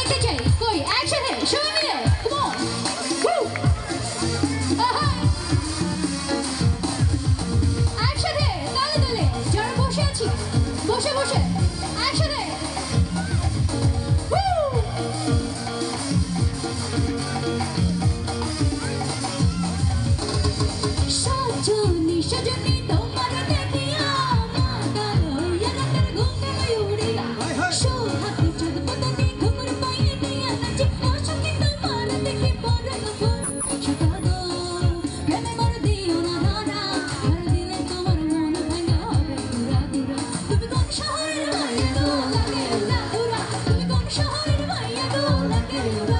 দেখতে চাই কই একসাথে সবাই মিলে come on woo একসাথে তালে তালে যারা বসে আছি বসে বসে একসাথে সজনী সজনী তোমার দেখিয়া মাতাল হইয়া রাতের ঘুম উড়িয়া সোহাগী চাঁদ পতনি ঘুমর পায়ে দিয়া নাচে আশাকে তোমার দেখে বড় গফুর সকাগো প্রেমে মর দিও না ধরা আর দিলে তোমার মন ভাঙা হবে পুরা পুরা তুমি কোন শহরের মাইয়া গো লাগে উড়া উড়া তুমি কোন শহরের মাইয়া গো লাগে উড়া